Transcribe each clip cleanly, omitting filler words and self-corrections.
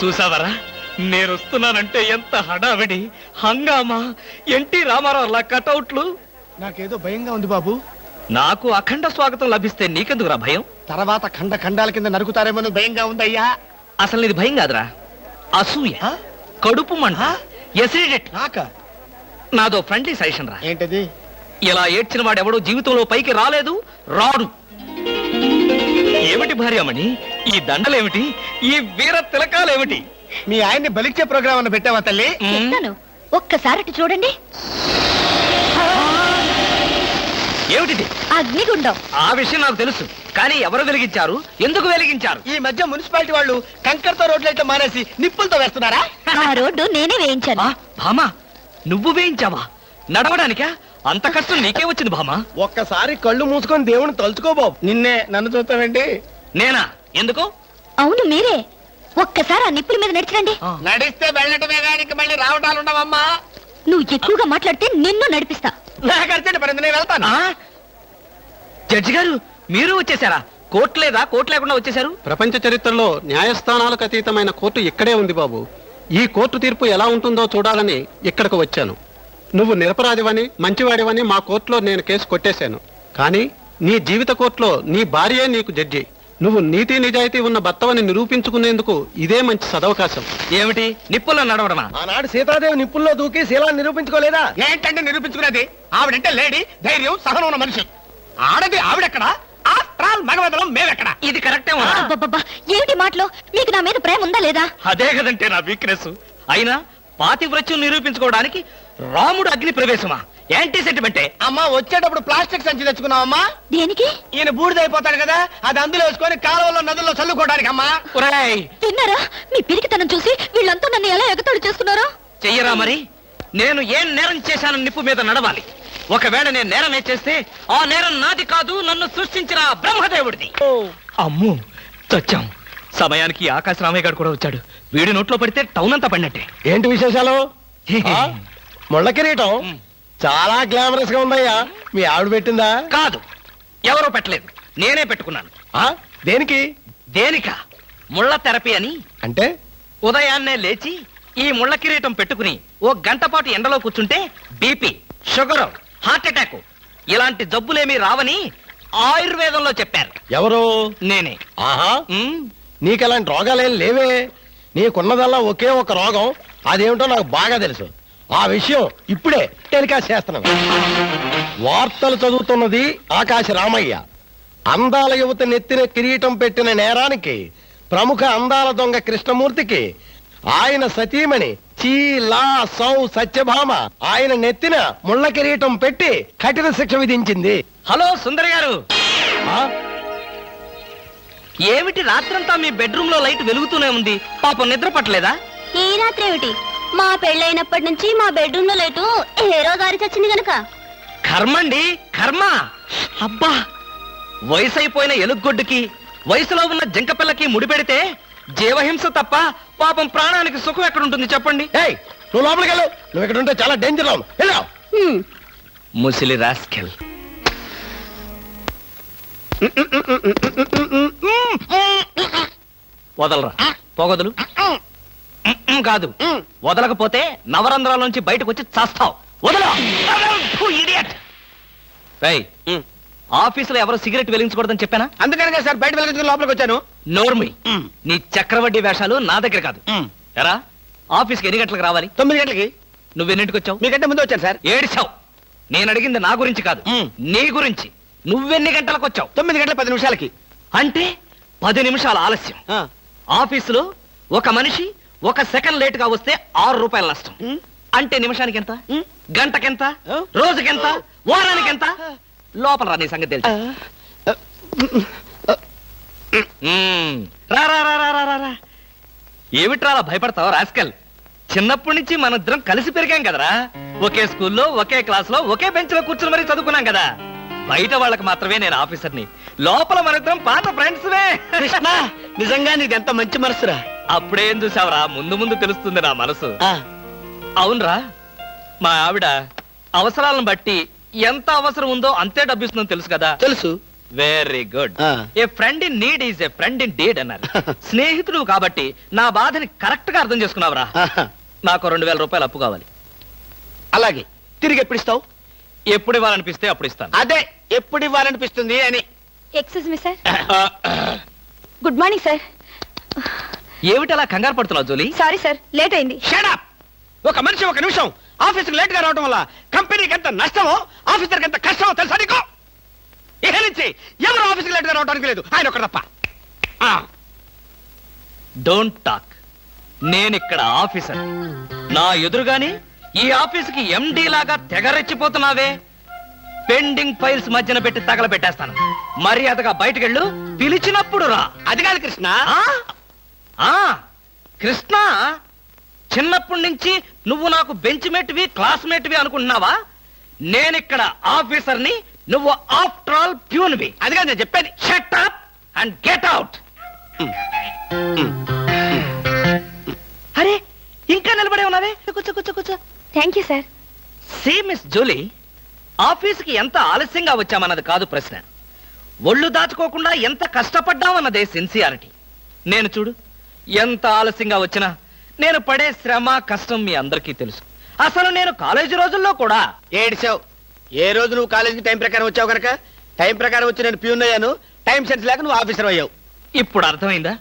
చూసావరా, నేను వస్తున్నానంటే ఎంత హడావిడి, హంగామా, ఎన్టీ రామారావు కటౌట్లు. నాకేదో భయంగా ఉంది బాబు. నాకు అఖండ స్వాగతం లభిస్తే నీకెందుకురా భయం? తర్వాత ఖండ ఖండాల కింద నరుకుతారేమో భయంగా ఉందయ్యా. అసలు ఇది భయం కాదురా, అసూయ, కడుపు మంట, ఎసిడిటీ. నాదో ఫ్రెండ్లీ సజెషన్ రా. ఏంటది? ఇలా ఏడ్చిన వాడెవడో జీవితంలో పైకి రాలేదు, రాడు. ఏమిటి భార్యమణి ఈ దండలేమిటి, ఈ వీర తిలకాలేమిటి? మీ ఆయన్ని బలిచ్చే ప్రోగ్రామ్ అన్న పెట్టావా తల్లి? ఒక్కసారి చూడండి. ఏమిటిది? అగ్నిగుండం. ఆ విషయం నాకు తెలుసు, కానీ ఎవరు వెలిగించారు, ఎందుకు వెలిగించారు? ఈ మధ్య మున్సిపాలిటీ వాళ్ళు కంకర్తో రోడ్లైతే మానేసి నిప్పులతో వేస్తున్నారా? ఆ రోడ్డు నేనే వేయించాను. భామా, నువ్వు వేయించావా? నడవడానికా? అంత కష్టం నీకే వచ్చింది భామా? ఒక్కసారి కళ్ళు మూసుకొని దేవుని తలుచుకో బాబు. నిన్నే నన్ను చూస్తావేంటి? నేనా? ఎందుకు? అవును మీరే. ఒక్కసారి ఆ నిప్పుల మీద నడిచిరండి. నడిస్తే వెళ్ళటమే గానికి మళ్ళీ రావటాలు ఉండవమ్మా. నువ్వు ఎక్కువగా మాట్లాడితే నిన్ను నడిపిస్తా. నాకు అర్జెంట్ పడింది, నేను వెళ్తాను. జడ్జి గారు, మీరు వచ్చేసారా? కోర్టు లేదా? కోర్టు లేకుండా వచ్చేసారు? ప్రపంచ చరిత్రలో న్యాయస్థానాలకు అతీతమైన కోర్టు ఇక్కడే ఉంది బాబు. ఈ కోర్టు తీర్పు ఎలా ఉంటుందో చూడాలని ఇక్కడికి వచ్చాను. నువ్వు నిరపరాధివని, మంచివాడివని మా కోర్టులో నేను కేసు కొట్టేశాను. కానీ నీ జీవిత కోర్టులో నీ భార్యే నీకు జడ్జి. నువ్వు నీతి నిజాయితీ ఉన్న భర్తవని నిరూపించుకునేందుకు ఇదే మంచి సదవకాశం. ఏమిటి నిప్పుల్లో నడవడమా? ఆనాడు సీతాదేవి నిప్పుల్లో దూకి శీలాన్ని నిరూపించుకోలేదా? ఏంటంటే నిరూపించుకునేది? ఆవిడంటే లేడీ, ధైర్యం, సహనం ఉన్న మనిషి. ఆడది ఆవిడెక్కడ, ఆస్ట్రాల్ మగవదలం మేమెక్కడ? ఇది కరెక్టే. ఏమిటి మాటలు? మీకు నా మీద ప్రేమ ఉందా లేదా? అదే కదంటే నా వీక్నెస్. అయినా పాతివ్రత్యం నిరూపించుకోవడానికి రాముడు అగ్ని ప్రవేశమా? యాంటీ సెంటిమెంటే. అమ్మా, వచ్చేటప్పుడు ప్లాస్టిక్ సంచి తెచ్చుకున్నావమ్మా. దేనికి? ఈయన బూడిదైపోతాడు కదా, అది అందులో వేసుకొని కాలువలో నదుల్లో చల్లుకోవడానికి అమ్మా. తిన్నారా? మీ పిరికితనం చూసి వీళ్ళంతా నన్ను ఎలా ఎగతాళి చేస్తున్నారో. చెయ్యరా మరి. నేను ఏం నేరం చేశానని నిప్పు మీద నడవాలి. ఒకవేళ నేను నేరమే చేస్తే ఆ నేరం నాది కాదు, నన్ను సృష్టించిన బ్రహ్మదేవుడిది. అమ్మో, చచ్చాం. సమయానికి ఆకాశ రామయ్య గారు కూడా వచ్చాడు. వీడి నోట్లో పడితే టౌన్ అంతా పడినట్టే. ఏంటి విశేషాలు? ముళ్ళ కిరీటం చాలా గ్లామరస్ గా ఉందయ్యా. మీ ఆవిడ పెట్టిందా? కాదు, ఎవరో పెట్టలేదు, నేనే పెట్టుకున్నాను. దేనికి? దేనికా? ముళ్ళ థెరపీ అని. అంటే ఉదయాన్నే లేచి ఈ ముళ్ళ కిరీటం పెట్టుకుని ఓ గంట పాటు ఎండలో కూర్చుంటే బీపీ, షుగర్, హార్ట్ అటాక్ ఇలాంటి జబ్బులేమీ రావని ఆయుర్వేదంలో చెప్పారు. ఎవరు? నేనే. ఆహా, నీకెలాంటి రోగాలేం లేవే. నీకున్నదల్లా ఒకే ఒక రోగం. అదేమిటో నాకు బాగా తెలుసు. ఆ విషయం ఇప్పుడే టెలికాస్ట్ చేస్తున్నాను. వార్తలు చదువుతున్నది ఆకాశ రామయ్య. అందాల యువత నెత్తిన కిరీటం పెట్టిన నేరానికి ప్రముఖ అందాల దొంగ కృష్ణమూర్తికి ఆయన సతీమణి చీలా సౌ సత్యభామ ఆయన నెత్తిన ముళ్ళ కిరీటం పెట్టి కఠిన శిక్ష విధించింది. హలో సుందరి గారు, ఏమిటి రాత్రంతా మీ బెడ్రూమ్ లో లైట్ వెలుగుతూనే ఉంది? పాపం నిద్ర పట్టలేదా? ఈ రాత్రి ఏమిటి? మా పెళ్ళైనప్పటి నుంచి మా బెడ్రూమ్ లో లేటు హేరో గారి చచ్చింది గనక. కర్మండి, కర్మ. అబ్బా, వయసు అయిపోయిన ఎలుగొడ్డుకి వయసులో ఉన్న జింకపిల్లకి ముడిపెడితే జీవహింస తప్ప పాపం ప్రాణానికి సుఖం ఎక్కడుంటుంది చెప్పండి? నువ్వు లోపలికి వెళ్ళు. నువ్వు ఇక్కడ ఉంటే చాలా డేంజర్. ముసిలి రాస్కెల్. వదలరా, పొగదులు. కాదు, వదలకపోతే నవరంధ్రాల నుంచి బయటకు వచ్చి చస్తావు. వదల. ఆఫీసులో ఎవరు సిగరెట్ వెలిగించకూడదని చెప్పానా? అందుకనే సార్ బయట వెలిగించుకుని లోపలికి వచ్చాను. నోర్మి, నీ చక్రవడ్డీ వేషాలు నా దగ్గర కాదు. ఎరా, ఆఫీస్కి ఎన్ని గంటలకు రావాలి? 9 గంటలకి. నువ్వెన్నింటికి వచ్చావు? మీకంటే ముందు వచ్చాను సార్. ఏడిచావు. నేను అడిగింది నా గురించి కాదు, నీ గురించి. నువ్వెన్ని గంటలకు వచ్చావు? 9 గంటల 10 నిమిషాలకి. అంటే 10 నిమిషాల ఆలస్యం. ఆఫీసులో ఒక మనిషి 1 సెకండ్ లేట్ గా వస్తే 6 రూపాయల నష్టం. అంటే నిమిషానికి ఎంత? గంటకెంత? రోజుకెంత? వారానికి ఎంత? లోపల రా, నీ సంగతి తెలుసు. ఏమిట్రా భయపడతావు రాస్కల్? చిన్నప్పటి నుంచి మనిద్దరం కలిసి పెరిగాం కదరా. ఒకే స్కూల్లో, ఒకే క్లాస్ లో, ఒకే బెంచ్ లో కూర్చుని మరీ చదువుకున్నాం కదా. బయట వాళ్ళకి మాత్రమే నేను ఆఫీసర్ని, లోపల మనిద్దరం పాత ఫ్రెండ్స్. నిజంగా నీది ఎంత మంచి మనసురా. అప్పుడేం చూసావురా, ముందు ముందు తెలుస్తుంది నా మనసు. అవునరా, మా ఆవిడ అవసరాలను బట్టి ఎంత అవసరం ఉందో అంతే డబ్బిస్తుందని తెలుసు కదా. తెలుసు. Very good. ఆ. A friend in need is a friend in deed అన్నారు. స్నేహితుడు కాబట్టి నా బాధని కరెక్ట్ గా అర్థం చేసుకున్నావురా. నాకు 2000 రూపాయలు అప్పు కావాలి. అలాగే తిరిగి ఎప్పుడు ఇస్తావు? ఎప్పుడు ఇవ్వాలనిపిస్తే అప్పుడు ఇస్తాను. అదే ఎప్పుడు ఇవ్వాలనిపిస్తుంది అని. Excuse me sir. Good morning sir. ఏమిటి అలా కంగారు పడుతున్నావు జోలీ? సారీ సార్, లేట్ అయింది. షడప్! ఒక మనిషి ఒక నిమిషం ఆఫీసుకు లేట్ గా రావడం వల్ల కంపెనీకి ఎంత నష్టమో ఆఫీసర్కి ఎంత కష్టమో తెలుసా నీకు? ఇక నుంచి ఎవరు ఆఫీసుకి లేట్ గా రావడానికి లేదు, ఆయన ఒకరు తప్ప. Don't talk. నేనిక్కడ ఆఫీసర్. నా ఎదురుగాని ఈ ఆఫీసుకి ఎండి లాగా తెగరెచ్చిపోతున్నావే. పెండింగ్ ఫైల్స్ మధ్యన పెట్టి తగలబెట్టేస్తాను. మర్యాదగా బయటకెళ్ళు, పిలిచినప్పుడు రా. అది కాదు కృష్ణ. కృష్ణ, చిన్నప్పటి నుంచి నువ్వు నాకు బెంచ్ మేట్వి క్లాస్మేట్వి అనుకుంటున్నావా? నేనిక్కడ ఆఫీసర్ని, నువ్వు ఆఫ్టర్ ఆల్ ప్యూన్వి. అది కాదు నేను చెప్పేది. Shut up and get out. అరే, ఇంకా నిలబడే ఉన్నావే? కూర్చో కూర్చో కూర్చో. Thank you sir. See miss Julie, ఆఫీస్కి ఎంత ఆలస్యంగా వచ్చామన్నది కాదు ప్రశ్న. ఒళ్ళు దాచుకోకుండా ఎంత కష్టపడ్డామన్నదే సిన్సియారిటీ. నేను చూడు, ఎంత ఆలస్యంగా వచ్చినా నేను పడే శ్రమ కష్టం మీ అందరికీ తెలుసు. అసలు నేను కాలేజీ రోజుల్లో కూడా ఏడిచావు. ఏ రోజు నువ్వు కాలేజీకి టైం ప్రకారం వచ్చావు కనుక టైం ప్రకారం వచ్చి నేను ప్యూన్ అయ్యాను. టైం సెన్స్ లేక నువ్వు ఆఫీసర్ అయ్యావు. ఇప్పుడు అర్థమైందా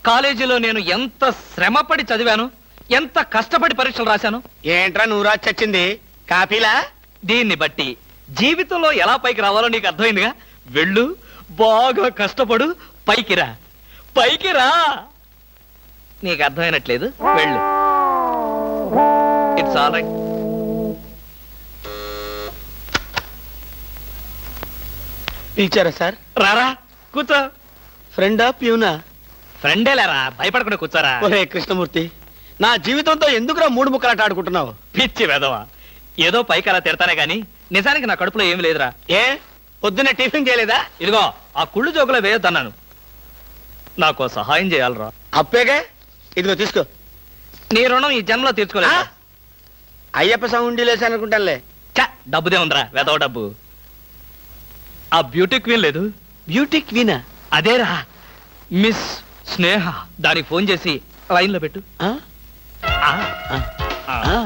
కాలేజీలో నేను ఎంత శ్రమపడి చదివాను, ఎంత కష్టపడి పరీక్షలు రాశాను? ఏంట్రా నువ్వు రాసి చచ్చింది కాపీలా? దీన్ని బట్టి జీవితంలో ఎలా పైకి రావాలో నీకు అర్థమైందిగా. వెళ్ళు, బాగా కష్టపడు, పైకి రా. పైకి రా. నీకు అర్థమైనట్లేదు, వెళ్ళు. It's all right. పిలిచారా సార్? రారా, కూర్చో. ఫ్రెండా ప్యూనా? ఫ్రెండే లేరా, భయపడకుండా కూర్చోరా. ఒరే కృష్ణమూర్తి, నా జీవితంతో ఎందుకురా మూడు ముక్కలాట ఆడుకుంటున్నావు? పిచ్చి వెదవా, ఏదో పైకి అలా తిడతానే గాని నిజానికి నా కడుపులో ఏమి లేదురా. ఏ పొద్దున్నే టిఫిన్ చేయలేదా? ఇదిగో ఆ కుళ్ళు జోకులో వేయొద్దన్నాను. నాకు సహాయం చేయాలరా. అప్పేగా, ఇదిగో తీసుకో. నీ రుణం ఈ జన్మలో తీర్చుకోలేదు. అయ్యప్ప సౌండి లేసానుకుంటానులే. డబ్బుదే ఉందిరా, వెదవ డబ్బు. ఆ బ్యూటీ క్వీన్ లేదు, బ్యూటీ క్వీనా? అదేరా మిస్ స్నేహ. దానికి ఫోన్ చేసి లైన్ లో పెట్టు. ఆ? ఆ, ఆ. ఆ.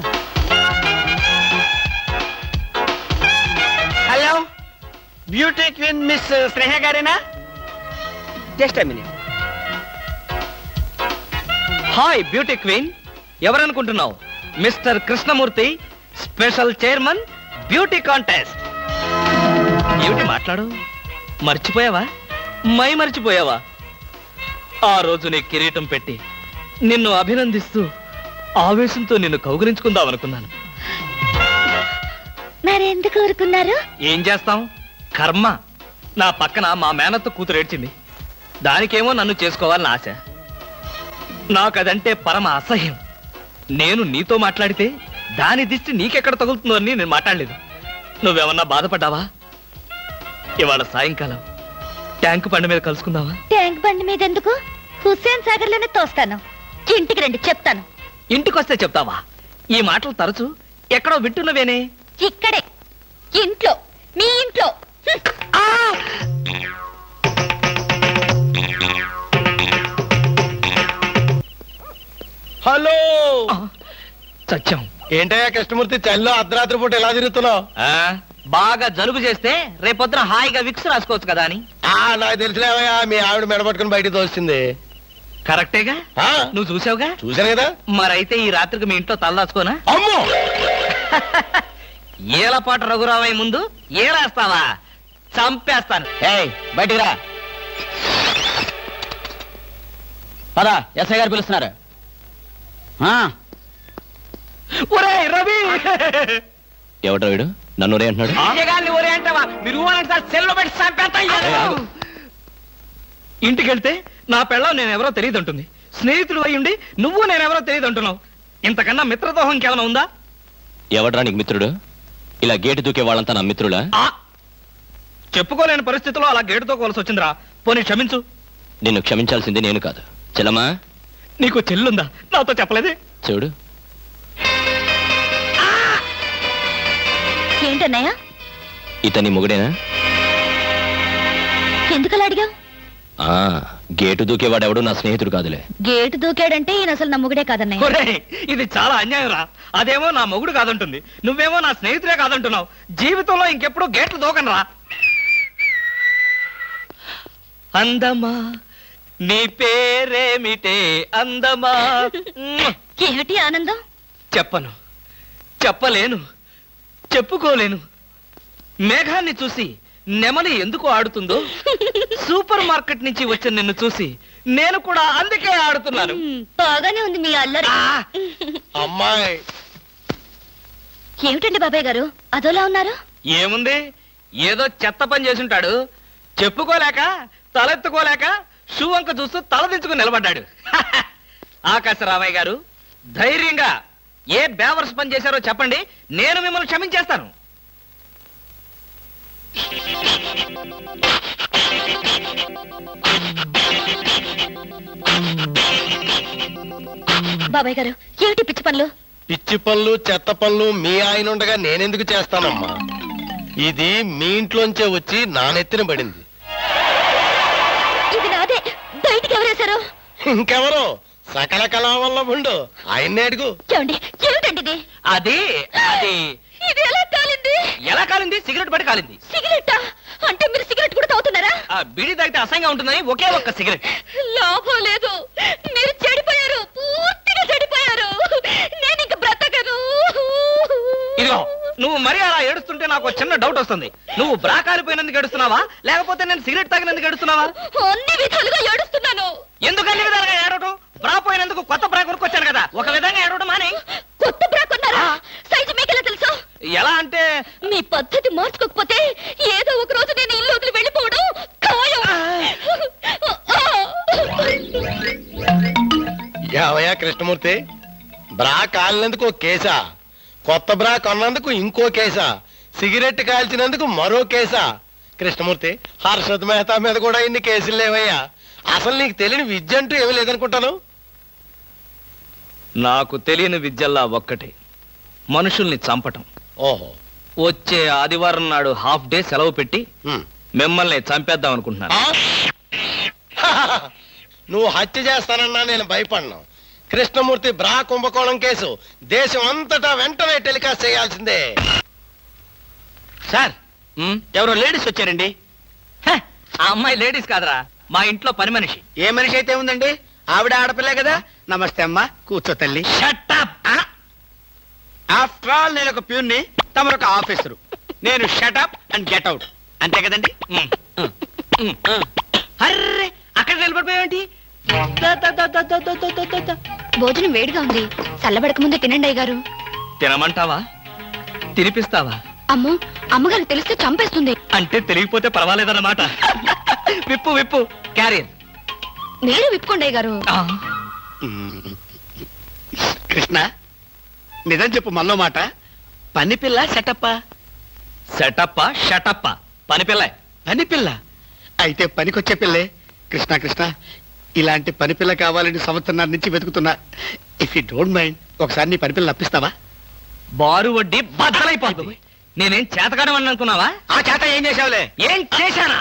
Hello, beauty queen miss Sneha గారేనా? Just minute. Hi beauty queen, ఎవరనుకుంటున్నావు? Mister Krishnamurthy, special chairman, beauty contest. ఏమిటి మాట్లాడు? మర్చిపోయావా? మర్చిపోయావా? ఆ రోజు నీ కిరీటం పెట్టి నిన్ను అభినందిస్తూ ఆవేశంతో నిన్ను కౌగిలించుకుందాం అనుకున్నాను. మరెందుకు ఊరుకున్నారు? ఏం చేస్తాం, కర్మ. నా పక్కన మా మేనత్త కూతురు ఏడ్చింది. దానికేమో నన్ను చేసుకోవాలని ఆశ. నాకదంటే పరమ అసహ్యం. నేను నీతో మాట్లాడితే దాని దిష్టి నీకెక్కడ తగులుతుందో అని నేను మాట్లాడలేదు. నువ్వేమన్నా బాధపడ్డావా? ఇవాళ సాయంకాలం ట్యాంకు బండి మీద కలుసుకుందావా? ట్యాంక్ బండి మీద ఎందుకు? హుస్సేన్ సాగర్ లోనే తోస్తాను. ఇంటికి రండి, చెప్తాను. ఇంటికొస్తే చెప్తావా? ఈ మాటలు తరచు ఎక్కడో వింటున్నవేనే. ఇక్కడే, ఇంట్లో, మీ ఇంట్లో. హలో, సత్యం. ఏంటయ్యా కృష్ణమూర్తి, చల్లో అర్ధరాత్రి పూట ఎలా తిరుగుతున్నావు? బాగా జలుబు చేస్తే రేపొద్దున హాయిగా విక్స్ రాసుకోవచ్చు కదా అని. నాకు తెలిసినవయ్యా, మీ ఆవిడ మెడపట్టుకుని బయటికి తోస్తుంది. కరెక్టేగా, ఆ, నువ్వు చూసావుగా. చూశాను కదా. మరైతే ఈ రాత్రికి మీ ఇంట్లో తలదాచుకోనా? అమ్మో, ఏలపాటు రఘురావయ్య ముందు ఏలేస్తావా? చంపేస్తాను. ఏయ్, బయటికి రా. పద, ఎస్ఐ గారు పిలుస్తున్నారు. ఒరేయ్ రవి, ఎవడ్రా వీడు? నన్ను ఒరే అంటున్నాడు. ఆగగాన్ని ఒరే అంటావా? మీరు ఊరంటే సార్ సెల్లో పెట్టి చంపేస్తా. ఇంటికెళ్తే నా పెళ్ళం నేనెవరో తెలియదు అంటుంది. స్నేహితుడు అయ్యుండి నువ్వు నేనెవరో తెలియదు అంటున్నావు. ఇంతకన్నా మిత్రదోహం ఇంకేమైనా ఉందా? ఎవడ్రా నీకు మిత్రుడు? ఇలా గేటు దూకే వాళ్ళంతా నా మిత్రులా? చెప్పుకోలేని పరిస్థితిలో అలా గేటుతో కోల్సి వచ్చిందిరా. పోనీ క్షమించు. నిన్ను క్షమించాల్సింది నేను కాదు. చెల్లమ్మా, నీకు చెల్లుందా? నాతో చెప్పలేదే. చూడు, ఏంటన్నయ్య? ఇతని మొగుడేనా? ఎందుకలా అడిగావు? ఆ గేటు దూకేవాడెవడు నా స్నేహితుడు కాదులే. గేటు దూకాడంటే ఈయన అసలు నా మొగుడే కాదన్నయ్య. ఒరేయ్, ఇది చాలా అన్యాయం రా. అదేమో నా మొగుడు కాదంటుంది, నువ్వేమో నా స్నేహితుడే కాదంటున్నావు. జీవితంలో ఇంకెప్పుడు గేట్లు దూకనరా. అందమా నీ పేరేమిటే అందమా? ఏమిటి ఆనందం? చెప్పను, చెప్పలేను, చెప్పుకోలేను. మేఘాన్ని చూసి నెమలి ఎందుకు ఆడుతుందో, సూపర్ మార్కెట్ నుంచి వచ్చిన నిన్ను చూసి నేను కూడా అందుకే ఆడుతున్నాను. బాగానే ఉంది మీ అల్లరి. అమ్మాయి ఏమిటండి బాబాయ్ గారు అదోలా ఉన్నారు? ఏముంది, ఏదో చెత్త పని చేసుంటాడు. చెప్పుకోలేక తలెత్తుకోలేక షూ వంక చూస్తూ తలదించుకుని నిలబడ్డాడు. ఆకాశరామయ్య గారు, ధైర్యంగా ఏ బేవర్స్ పని చేశారో చెప్పండి, నేను మిమ్మల్ని క్షమించేస్తాను. బాబాయ్ గారు ఏమిటి పిచ్చి పనులు? పిచ్చి పనులు చెత్త పనులు మీ ఆయన ఉండగా నేనెందుకు చేస్తానమ్మా? ఇది మీ ఇంట్లోంచే వచ్చి నా నెత్తిన పడింది. ఇది నాదే, బయటికి ఎవరేశారు? ఇంకెవరో సకల కళావల్ల ఉండు ఆయన్నే అడుగు. ఏమండి ఏమిటండి ఇది? అది అది ఇది ఎలా కాలింది? ఎలా కాలింది? సిగరెట్ పడి కాలింది. సిగరెట్టా? అంటే మీరు సిగరెట్ కూడా తాగుతున్నారా? ఆ బీడీ తాగితే అసహ్యంగా ఉంటుందని ఒకే ఒక్క సిగరెట్. లాభం లేదు, మీరు చెడిపోయారు, పూర్తిగా చెడిపోయారు. నేను ఇంక బ్రతకను. ఇదిగో, నువ్వు మరీ అలా ఏడుస్తుంటే నాకు చిన్న డౌట్ వస్తుంది. నువ్వు బ్రా కాలిపోయినందుకు ఏడుస్తున్నావా, లేకపోతే నేను సిగరెట్ తాగినందుకు ఏడుస్తున్నావా? అన్ని విధాలుగా ఏడుస్తున్నాను. ఎందుకు అన్ని విధాలుగా ఏడవటం? బ్రా పోయినందుకు కొత్త బ్రా కొనుక్కొచ్చాను కదా, ఒక విధంగా ఏడవడం మాని. కొత్త బ్రా కొన్నారా? సైజు మీకెలా తెలుసు? ఎలా అంటే మీ పద్ధతి మార్చుకోకపోతే ఏదో ఒక రోజు నేను ఇల్లు వదిలి వెళ్ళిపోవడం ఖాయం. యావయ్యా కృష్ణమూర్తి, బ్రా కాలినందుకు ఒక కేసా, కొత్త బ్రా కొన్నందుకు ఇంకో కేసా, సిగరెట్ కాల్చినందుకు మరో కేసా? కృష్ణమూర్తి, హర్షద్ మెహతా మీద కూడా ఇన్ని కేసులు లేవయ్యా. అసలు నీకు తెలియని విద్య అంటూ ఏమీ లేదనుకుంటాను. నాకు తెలియని విద్యల్లా ఒక్కటే, మనుషుల్ని చంపటం. ఓహో, వచ్చే ఆదివారం నాడు హాఫ్ డే సెలవు పెట్టి హ్మ్. మిమ్మల్ని చంపేద్దాం అనుకుంటున్నాను. ఆ? నువ్వు హత్య చేస్తానన్నా నేను భయపడను. కృష్ణమూర్తి బ్రా కుంభకోణం కేసు దేశం అంతటా వెంటనే టెలికాస్ట్ చేయాల్సిందే. సార్, ఎవరో లేడీస్ వచ్చారండి. ఆ అమ్మాయి లేడీస్ కాదరా, మా ఇంట్లో పని మనిషి. ఏ మనిషి అయితే ఉందండి, ఆవిడ ఆడపిల్లే కదా. నమస్తే అమ్మా, కూర్చో తల్లి. Shut up! ఆఫ్టర్ ఆల్ నేను ఒక ప్యూన్ని, తమరు ఒక ఆఫీసరు. నేను షటప్ అండ్ గెట్ అవుట్, అంతే కదండి. అర్రే, అక్కడ నిలబడిపోయావేంటి? భోజనం వేడిగా ఉంది, చల్లబడక ముందే తినండి అయ్యగారు. తినమంటావా? తినిపిస్తావా? అమ్మో, అమ్మగారికి తెలిస్తే చంపేస్తుంది. అంటే తెలియకపోతే పర్వాలేదన్నమాట. విప్పు విప్పు క్యారియర్. మీరు విప్పుకోండి అయ్యగారు. కృష్ణ, నిజం చెప్పు మళ్ళో మాట. పని పిల్ల సెటప్పా? సెటప్ప షటప్ప పని పిల్ల. పని పిల్ల అయితే పనికొచ్చే పిల్లే. కృష్ణ కృష్ణ, ఇలాంటి పని పిల్ల కావాలని సంవత్సరం నుంచి వెతుకుతున్నా. ఇఫ్ యూ డోంట్ మైండ్, ఒకసారి నీ పని పిల్ల అప్పిస్తావా? బారు వడ్డీ బద్దలైపోతుంది. నేనేం చేతకాడమని అనుకున్నావా? ఆ చేత ఏం చేసావులే? ఏం చేశానా?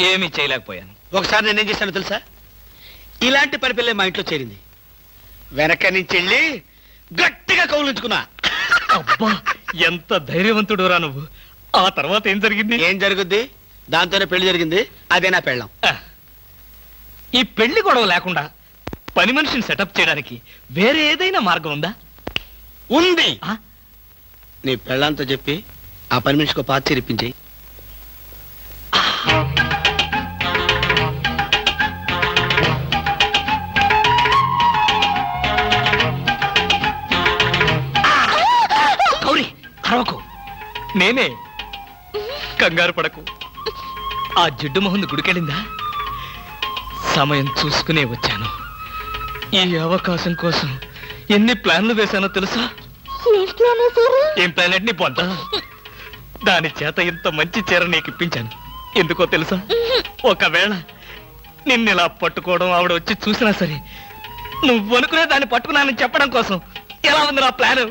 ఏమీ చేయలేకపోయాను. ఒకసారి నేనేం చేశాను తెలుసా? ఇలాంటి పని పిల్లే మా ఇంట్లో చేరింది. వెనక నుంచి వెళ్ళి గట్టిగా కౌలించుకున్నా. అబ్బా, ఎంత ధైర్యవంతుడు రా నువ్వు. ఆ తర్వాత ఏం జరిగింది? ఏం జరుగుద్ది? దాంతోనే పెళ్లి జరిగింది. అదే నా పెళ్ళం. ఈ పెళ్లి గొడవ లేకుండా పని మనిషిని సెటప్ చేయడానికి వేరే ఏదైనా మార్గం ఉందా? ఉంది. ఆ? నీ పెళ్ళంతో చెప్పి ఆ పని మనిషికి పాత చిరిపించి. గౌరీ, అరవకు. నేనే. కంగారు పడకు. ఆ జిడ్డు మొహంది గుడికెళ్ళిందా? సమయం చూసుకునే వచ్చాను. ఈ అవకాశం కోసం ఎన్ని ప్లాన్లు వేశానో తెలుసా? ఏం ప్లాన్ అంటే నీ పొంత. దాని చేత ఇంత మంచి చీర నీకు ఇప్పించాను. ఎందుకో తెలుసా? ఒకవేళ నిన్నిలా పట్టుకోవడం ఆవిడ వచ్చి చూసినా సరే, నువ్వు అనుకునే దాన్ని పట్టుకున్నానని చెప్పడం కోసం. ఎలా ఉంది నా ప్లాన్?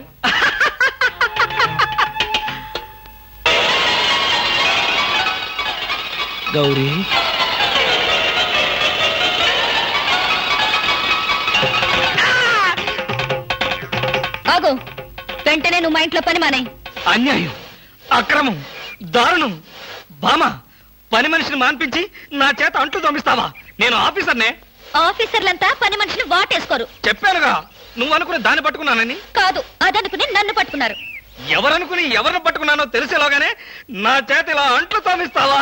గౌరీ ఆగు, వెంటనే నువ్వు మా ఇంట్లో పని మానే. అన్యాయం, అక్రమం, దారుణం. బామ, పని మనిషిని మాన్పించి నా చేత అంట్లు తోమిస్తావా? నేను ఆఫీసర్నే. ఆఫీసర్లంతా పని మనిషిని వాటేసుకోరు. చెప్పానుగా, నువ్వు అనుకుని దాన్ని పట్టుకున్నానని. కాదు, అదనుకుని నన్ను పట్టుకున్నారు. ఎవరనుకుని ఎవరిని పట్టుకున్నానో తెలిసేలోగానే నా చేత ఇలా అంట్లు తోమిస్తావా?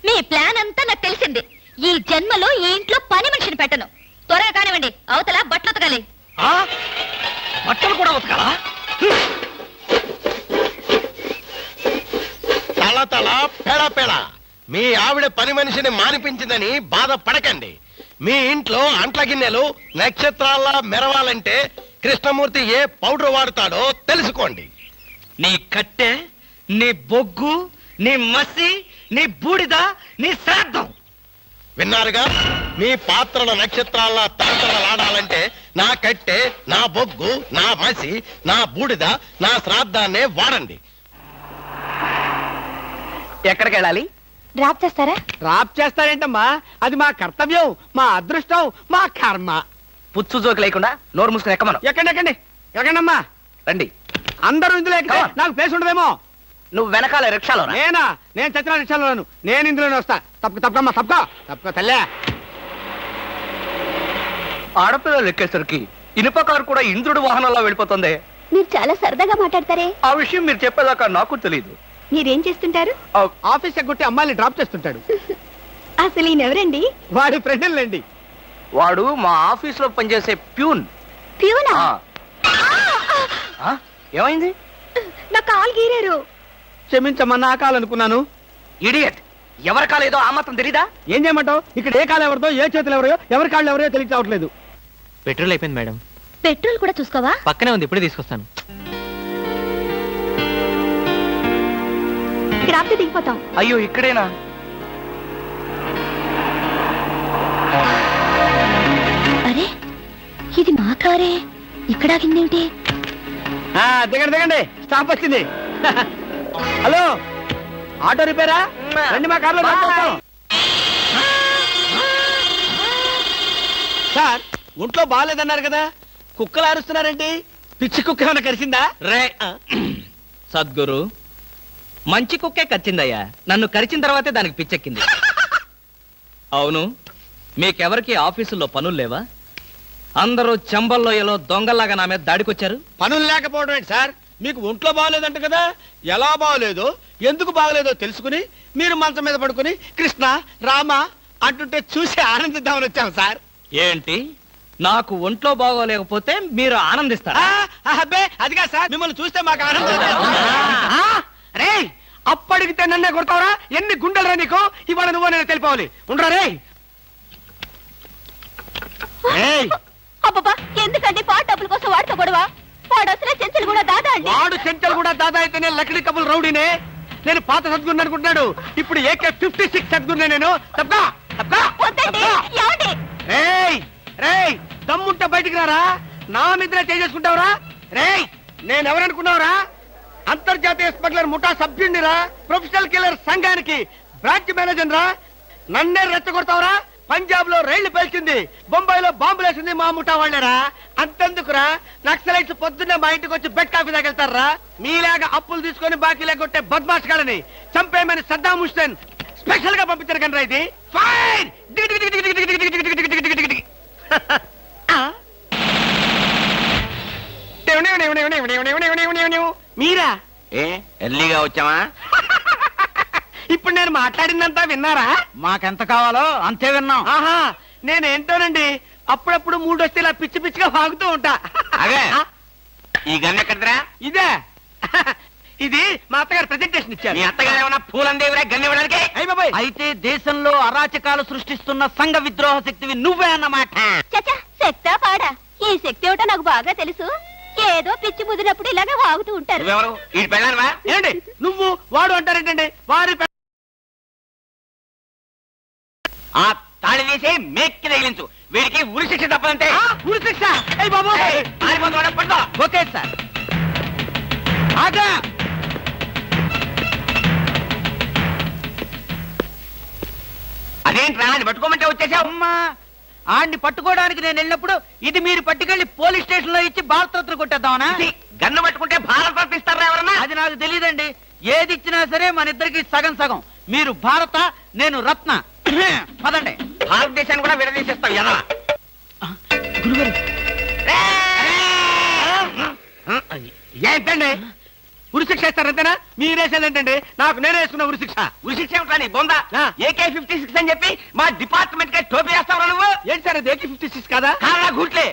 మీ ప్లాన్ అంతా నాకు తెలిసింది. ఈ జన్మలో ఈ ఇంట్లో పని మనిషిని పెట్టను. త్వరగా కానివ్వండి, అవతల బట్టలు ఉతకాలి. ఆ? బట్టలు కూడా ఉతకాలా? తల తల పెడ పెడ మీ ఆవిడ పని మనిషిని మానిపించిందని బాధపడకండి. మీ ఇంట్లో అంట్ల గిన్నెలు నక్షత్రాల్లా మెరవాలంటే కృష్ణమూర్తి ఏ పౌడర్ వాడతాడో తెలుసుకోండి. నీ కట్టె, నీ బొగ్గు, నీ మసి, నీ బూడిద, నీ శ్రాద్ధం. విన్నారుగా, మీ పాత్రల నక్షత్రాల్లా తలతలలాడాలంటే నా కట్టె, నా బొగ్గు, నా మసి, నా బూడిద, నా శ్రాద్ధాన్నే వాడండి. ఎక్కడికి వెళ్ళాలి? డ్రాప్ చేస్తారా? డ్రాప్ చేస్తారేంటమ్మా? అది మా కర్తవ్యం, మా అదృష్టం, మా కర్మ. పుచ్చు జోకి లేకుండా నోరు మూసుకుని ఎక్కమను. ఎక్కండి ఎక్కండమ్మా. రండి. అందరూ ఇందులో ఎక్కితే Come on. నాకు ప్లేస్ ఉండదేమో. నువ్వు వెనకాల రిక్షాలో రా. నేను చచ్చిన రిక్షాలోను. నేను ఇందులోనే వస్తా. తప్పకమ్మా, తప్పుకో తల్లే. ఆడపిల్లలు ఎక్కేసరికి ఇనుప కారు కూడా ఇంద్రుడి వాహనంలో వెళ్ళిపోతుంది. మీరు చాలా సరదాగా మాట్లాడతారే. ఆ విషయం మీరు చెప్పేదాకా నాకు తెలియదు. మీరేం చేస్తుంటారు? ఆఫీస్ ఎగ్గొట్టి అమ్మాయిని డ్రాప్ చేస్తుంటాడు. అసలు ఈయనెవరండి? వాడి ఫ్రెండ్లండి. వాడు మా ఆఫీస్ లో పనిచేసే ప్యూన్. ప్యూనా? ఏమైంది? నా కాలు గీరారు. క్షమించమ్మా, నా కాలనుకున్నాను. ఇడియట్, ఎవరి కాలేదో ఆ మాత్రం తెలీదా? ఏం చేయమంటావు? ఇక్కడ ఏ కాలు ఎవరిదో, ఏ చేతులు ఎవరో, ఎవరి కాళ్ళు ఎవరో తెలియక రావట్లేదు. పెట్రోల్ అయిపోయింది మేడం. పెట్రోల్ కూడా చూసుకోవా? పక్కనే ఉంది, ఇప్పుడే తీసుకొస్తాను. ఇక్కడ ఆపితే దిగిపోతాం. అయ్యో, ఇక్కడేనా? అరే, ఇది మా కారే. ఇక్కడ ఆగిందేమిటి? దిగండి, స్టాప్ వచ్చింది. హలో, ఆటో రిపేరా? రండి, మా కార్లో డ్రాప్ చేస్తాం. సార్, ఒంట్లో బాగాలేదన్నారు కదా, కుక్కలు అరుస్తున్నారేంటి? పిచ్చి కుక్క ఏమైనా కరిసిందా? రే సద్గురు, మంచి కుక్కే కరిచిందయ్యా. నన్ను కరిచిన తర్వాతే దానికి పిచ్చెక్కింది. అవును, మీకెవరికి ఆఫీసుల్లో పనులు లేవా? అందరూ చెంబల్లోయలో దొంగల్లాగా నా మీద దాడికొచ్చారు. పనులు లేకపోవడం ఏంటి సార్? మీకు ఒంట్లో బాగలేదంట కదా, ఎలా బాగలేదో, ఎందుకు బాగలేదో తెలుసుకుని మీరు మంచం మీద పడుకుని కృష్ణ రామ అంటుంటే చూసి ఆనందిద్దామని వచ్చాం సార్. ఏంటి, నాకు ఒంట్లో బాగోలేకపోతే మీరు ఆనందిస్తారా? అబ్బే, అదిగా సార్, మిమ్మల్ని చూస్తే మాకు ఆనందం. రే, అప్పడిగితే నన్నే కొడతావరా? ఎన్ని గుండెలరా నీకు? ఇవాళ నువ్వు నేను తెలిపోవాలి. ఉండరా రే. అబ్బబ్బా, ఎందుకండి పాట డబ్బుల కోసం వాడుతూ గొడవ? వాడు అసలే చెంచలు కూడా దాదా అండి. వాడు చెంచలు కూడా దాదా అయితేనే లక్కడి కబుల్ రౌడీనే. నేను పాత సద్గురు అనుకుంటున్నాడు. ఇప్పుడు AK-56 సద్గురునే నేను. వద్దండి, ఏమండి? రేయ్, దమ్ముంటే బయటికి రారా. నా మీద చేసుకుంటావురా? రేయ్, నేనెవరనుకున్నావురా? అంతర్జాతీయ స్మగ్లర్ ముఠా సభ్యుడినిరా. ప్రొఫెషనల్ కిల్లర్ సంఘానికి బ్రాంచ్ మేనేజర్ రా. నన్నే రెచ్చగొడతావురా? పంజాబ్ లో రైళ్లు పేల్చింది, బొంబాయిలో బాంబులేసింది మా ముఠా వాళ్ళరా. అంతెందుకురా, నక్సలైట్స్ పొద్దున్నే మా ఇంటికి వచ్చి బెడ్ కాఫీ తాగెళ్తారా. మీలాగా అప్పులు తీసుకొని బాకీ లేకొట్టే బద్మాష్ గాలని చంపేయమని సద్దాం హుస్సేన్ స్పెషల్ గా పంపించారు కనరా. ఇది ఫైర్. మీరా? ఎర్లీగా వచ్చావా? ఇప్పుడు నేను మాట్లాడిందంతా విన్నారా? మాకెంత కావాలో అంతే విన్నాం. ఆహా, నేనేంటోనండి, అప్పుడప్పుడు మూడొస్తే ఇలా పిచ్చి పిచ్చిగా వాగుతూ ఉంటా. ఈ గన్ ఎక్కడరా? ఇదే. ఇది మా అత్తగారు ప్రెజెంటేషన్ ఇచ్చారు. మీ అత్తగారు ఏమన్నా పూలందేవిరా గన్ ఇవ్వడానికి? అయ్య బాబాయ్, అయితే దేశంలో అరాచకాలు సృష్టిస్తున్న సంఘ విద్రోహ శక్తివి నువ్వే అన్నమాట. చచ్చా, శక్తా పాడా? ఈ శక్తి ఏమిటో నాకు బాగా తెలుసు. ఏదో పిచ్చి ముదిరినప్పుడు ఇలాగే వాగుతూ ఉంటారు. నువ్వెవరు? ఈ పెళ్ళానువా? ఏంటి నువ్వు వాడు అంటారేంటండి? వారి ఆ తాళి తీసి మేక్కి తగిలించు. వీడికి ఉరి శిక్ష తప్పదంటే. ఉరి శిక్ష? అయ్య బాబు, ఓకే సార్. ఏంట్రా అని పట్టుకోమంటే వచ్చేసావు? అమ్మా ఆడిని పట్టుకోవడానికి నేను వెళ్ళినప్పుడు ఇది మీరు పట్టుకెళ్లి పోలీస్ స్టేషన్ లో ఇచ్చి భారతరత్న కొట్టేద్దామనా? గన్ను పట్టుకుంటే భారత రత్న ఇస్తారా ఎవరన్నా? అది నాకు తెలియదండి. ఏది ఇచ్చినా సరే మన ఇద్దరికి సగం సగం. మీరు భారత, నేను రత్న. పదండి. భారతదేశాన్ని కూడా విడదీసేస్తావు ఎలా? గురుగారు ఏంటండి ఉరిశిక్ష ఇస్తారంతేనా? మీరేసేది ఏంటండి? నాకు నేనే వేసుకున్న ఉరిశిక్ష. ఉరిశిక్ష ఏమిటని బొందా? ఆ. AK-56 అని చెప్పి మా డిపార్ట్మెంట్ కే టోపీ వేస్తావు నువ్వు? ఏంటి సార్ అది AK-56 కాదా? కాలా గుట్లే.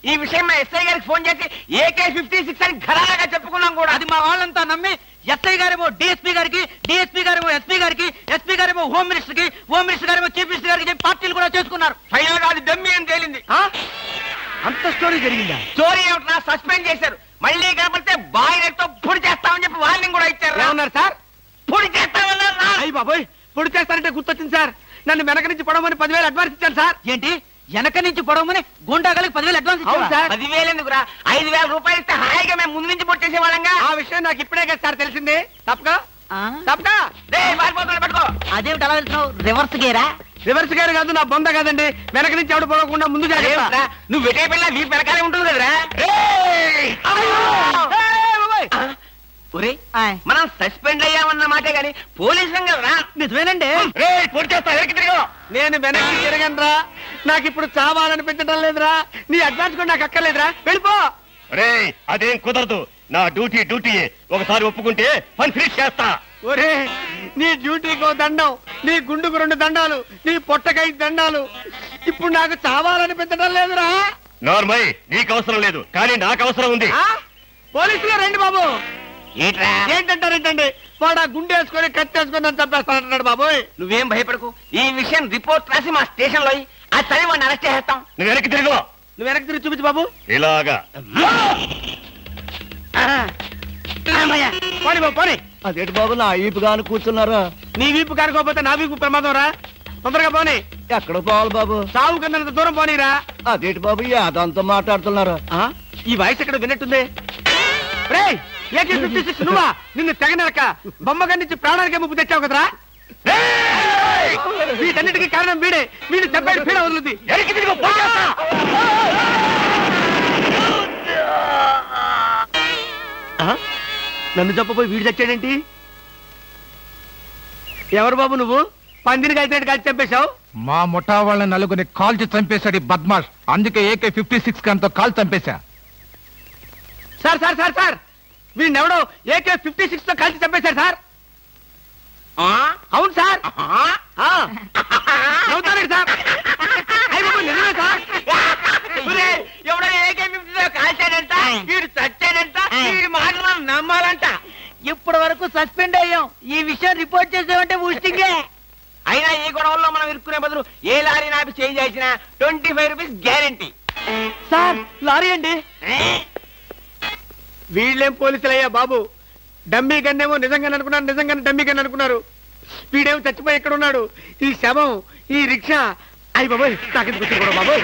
ఈ విషయం మా ఎస్ఐ గారికి ఫోన్ చేసి AK-56 అని ఘరాగా చెప్పుకున్నాం కూడా. అది మా వాళ్ళంతా నమ్మి ఎస్ఐ గారేమో డిఎస్పీ గారికి, డిఎస్పీ గారేమో ఎస్పీ గారికి, ఎస్పీ గారేమో హోమ్ మినిస్టర్ కి, హోమ్ మినిస్టర్ గారేమో చీఫ్ మినిస్టర్ గారికి చెప్పి పార్టీలు కూడా చేసుకున్నారు. ఫైనల్ గా అది దమ్మి అని తేలింది. ఆ? అంత స్టోరీ జరిగిందా? స్టోరీ ఏమిటా? సస్పెండ్ చేశారు. మళ్ళీ కనపడితే బాయిలర్తో పొడి చేస్తామని చెప్పి వార్నింగ్ కూడా ఇచ్చారు. ఏమన్నారు సార్? పొడి చేస్తామన్నారు. అయ్యి బాబోయ్, పొడి చేస్తారంటే గుర్తొచ్చింది సార్. నన్ను వెనక నుంచి పడమని 10,000 అడ్వాన్స్ ఇచ్చాను సార్. ఏంటి వెనక నుంచి పొడవమని గుండాగలకి 10,000 అడ్వాన్స్ అవును ఇచ్చావా? సార్. 10,000 ఎందుకురా? 5,000 రూపాయలు ఇస్తే హాయిగా మేము ముందు నుంచి పొట్టేసే వాళ్ళంగా. ఆ విషయం నాకు ఇప్పుడే కదా సార్ తెలిసింది. తప్పక ఆ? తప్పక పారిపోతున్నా పట్టుకో. అదేమిటి అలా వెళ్తున్నావు? రివర్స్ గేరా? రివర్స్ గారు కాదు, నా బొంద కాదండి. వెనక నుంచి ఎవడు పోకుండా ముందు జాగ్రత్త. అదేమిట్రా? నువ్వు వెటే పిల్ల వీపు వెనకాలే ఉంటుంది కదరా? ఒరే ఆయ్. మనం సస్పెండ్ అయ్యామన్న మాటే గాని పోలీసులం కదరా? నిజమేనండి. పొడి చేస్తా వెనక్కి తిరిగి. నేను వెనక్కి తిరగనరా. నాకు ఇప్పుడు చావాలనిపించడం లేదురా. నీ అడ్వాన్స్ కూడా నాకు అక్కర్లేదురా. వెళ్ళిపో. అదేం కుదరదు. నా డ్యూటీ ఒకసారి ఒప్పుకుంటే పని ఫినిష్ చేస్తా. ఒరే నీ డ్యూటీకో దండం, నీ గుండుకు 2 దండాలు, నీ పొట్టకై దండాలు. ఇప్పుడు నాకు చావాలనిపించడం లేదురా. నార్మల్ నీకు అవసరం లేదు, కానీ నాకు అవసరం ఉంది. ఆ? పోలీసులు రండి బాబు. ఏంట్రా? ఏంటంటారేంటండి? వాడు ఆ గుండె వేసుకొని కత్తి వేసుకొని నన్ను చంపేస్తానంటున్నాడు బాబోయ్. నువ్వేం భయపడకు. ఈ విషయం రిపోర్ట్ రాసి మా స్టేషన్ లో ఆ చదివి వాడిని అరెస్ట్ చేస్తాం. నువ్వు వెనక్కి తిరుగు. నువ్వు వెనక్కి తిరిగి చూపించు బాబు. ఇలాగా పోనీ బాబు పోనీ. అదేంటి బాబు నా ఈపు గాను కూర్చున్నారా? నీ వీపు కారుకోపోతే నా వీపు ప్రమాదం రా. తొందరగా పోనీ. ఎక్కడ పోవాలి బాబు? సాగు కన్నంత దూరం పోనీరా. అదేంటి బాబు యాదంతో మాట్లాడుతున్నారా? ఆ? ఈ వాయిస్ ఎక్కడ విన్నట్టుంది. రేయ్ AK-56 నువ్వా? నిన్ను తెగనరక బొమ్మగా నుంచి ప్రాణానికే ముప్పు తెచ్చావు కదరా. వీటన్నిటికీ కారణం వీడే. వీడు చెప్పాడు పీడ వదులుద్ది. నన్ను చెప్పబోయి వీడు చచ్చాడేంటి? ఎవరు బాబు నువ్వు? పందిని కలిసినట్టు కలిసి చంపేశావు. మా ముఠా వాళ్ళ నలుగురిని కాల్చి చంపేశాడు ఈ బద్మాష్. అందుకే AK-56 గన్తో కాల్ చంపేశా. సార్ సార్ సార్ సార్ వీడినెవడో AK-56 తో కలిసి చంపేశారు సార్. అవును సార్. నవ్వుతారండి సార్. అయ్య బాబోయ్, నిజమే సార్. ఎవడో AK-56 కాల్చాడంట, వీడు చచ్చాడంట, వీడి మాటలు నమ్మాలంట. ఇప్పటి వరకు సస్పెండ్ అయ్యాం. ఈ విషయం రిపోర్ట్ చేసామంటే ఊస్టింగే. అయినా ఈ గొడవల్లో మనం ఇరుక్కునే బదులు ఏ లారీ నాపి చేంజ్ చేసిన 25 రూపీస్ గ్యారెంటీ. సార్ లారీ అండి. వీళ్ళేం పోలీసులయ్యా బాబు. డమ్మీ గన్నేమో నిజంగానే అనుకున్నారు, నిజంగానే డమ్మీ గన్ అనుకున్నారు. వీడేమో చచ్చిపోయి ఎక్కడ ఉన్నాడు? ఈ శవం, ఈ రిక్షా. అయ్య బాబోయ్, నాకెందుకు బాబోయ్.